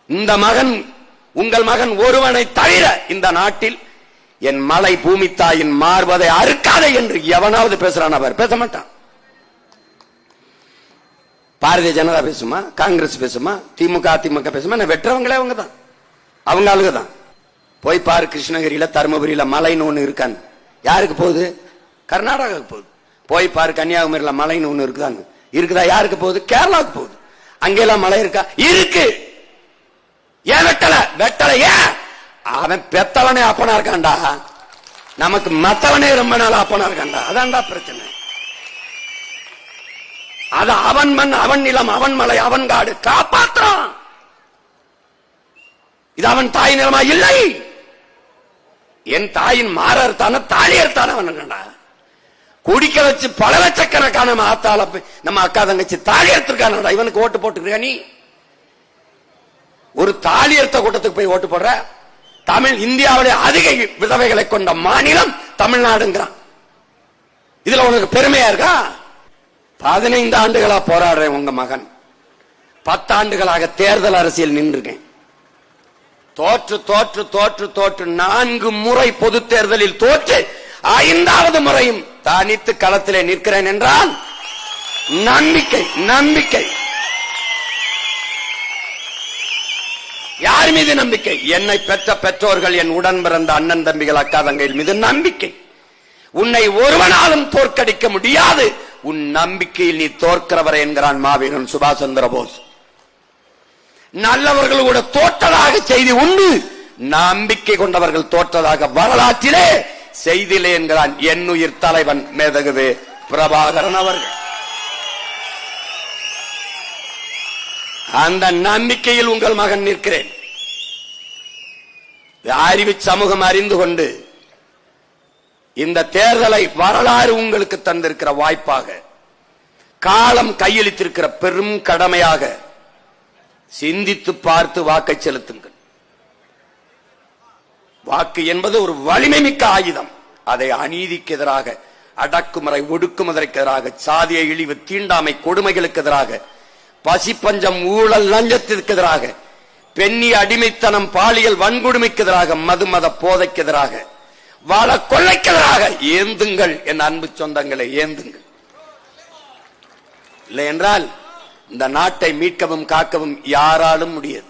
இந்த மகன் உங்கள் மகன் ஒருவனை தவிர இந்த நாட்டில் என் மலை பூமி தாயின் மார்பதை அறுக்காதே என்று எவனாவது பேசுறான்? அவர் பேச மாட்டான். பாரதிய ஜனதா பேசுமா, காங்கிரஸ் பேசுமா, திமுக அதிமுக பேசுமா? வெற்றவங்களே அவங்க தான், அவங்க ஆளுக தான். போய் பாரு, கிருஷ்ணகிரியில தருமபுரியில மலைன்னு ஒண்ணு இருக்கான்னு. யாருக்கு போகுது? கர்நாடகாவுக்கு போகுது. போய் பாரு, கன்னியாகுமரியில மலைன்னு ஒண்ணு இருக்குதான்னு. இருக்குதா? யாருக்கு போகுது? கேரளாவுக்கு போகுது. அங்கெல்லாம் மலை இருக்கா? இருக்கு. ஏன் வெட்டல? வெட்டல ஏன்? அவன் பெத்தவனே அப்பனா இருக்கான்டா, நமக்கு மத்தவனே ரொம்ப நாள் அப்பனா இருக்கான்டா. அதான்டா பிரச்சனை. அது அவன் மண், அவன் நிலம், அவன் மலை, அவன் காடு, காப்பாற்றான். இது அவன் தாய் நிலமா? இல்லை. என் தாயின் மாற அறுத்தான, தாலி அறுத்தான அவன். குடிக்க வச்சு பல லட்சக்கணக்கான ஆத்தால நம்ம அக்கா தங்கச்சி தாலி எடுத்திருக்கான. இவனுக்கு ஓட்டு போட்டுக்கிறியா நீ? ஒரு தாலி எடுத்த கூட்டத்துக்கு போய் ஓட்டு போடுற? தமிழ் இந்தியாவிலே அதிக விதவைகளை கொண்ட மாநிலம் தமிழ்நாடுங்கிறான். இதுல உனக்கு பெருமையா இருக்கா? 15 ஆண்டுகளா போராடுறேன் உங்க மகன். 10 ஆண்டுகளாக தேர்தல் அரசியல் நின்றுக்கேன். தோற்று தோற்று தோற்று தோற்று 4 முறை பொது தேர்தலில் தோற்று 5வது முறையும் தனித்து களத்திலே நிற்கிறேன் என்றால் நம்பிக்கை. நம்பிக்கை யார் மீது நம்பிக்கை? என்னை பெற்ற பெற்றோர்கள், என் உடன் பிறந்த அண்ணன் தம்பிகள், அக்கா தங்கைகள் மீது நம்பிக்கை. உன்னை ஒருவனாலும் தோற்கடிக்க முடியாது, உன் நம்பிக்கையில் நீ தோற்கிறவர் என்கிறான் மாவீரன் சுபாஷ் சந்திர போஸ். நல்லவர்கள் கூட தோற்றதாக செய்தி உண்டு, நம்பிக்கை கொண்டவர்கள் தோற்றதாக வரலாற்றிலே செய்திலே என்கிறான் என்னுயிர் தலைவன் மேதகுவே பிரபாகரன் அவர்கள். அந்த நம்பிக்கையில் உங்கள் மகன் நிற்கிறேன். அறிவு சமூகம் அறிந்து கொண்டு இந்த தேர்தலை வரலாறு உங்களுக்கு தந்திருக்கிற வாய்ப்பாக, காலம் கையளித்திருக்கிற பெரும் கடமையாக சிந்தித்து பார்த்து வாக்கை செலுத்துங்கள். வாக்கு என்பது ஒரு வலிமை மிக்க ஆயுதம். அதை அநீதிக்கு எதிராக, அடக்குமுறை ஒடுக்குமுறைக்கு எதிராக, சாதிய இழிவு தீண்டாமை கொடுமைகளுக்கு எதிராக, பசி பஞ்சம் ஊழல் லஞ்சத்திற்கு எதிராக, பெண்ணிய அடிமைத்தனம் பாலியல் வன்கொடுமைக்கு எதிராக, மது மத போதைக்கு எதிராக, வாழ கொள்ளைக்கு எதிராக ஏந்துங்கள் என் அன்பு சொந்தங்களை, ஏந்துங்கள். இல்லை என்றால் இந்த நாட்டை மீட்கவும் காக்கவும் யாராலும் முடியாது.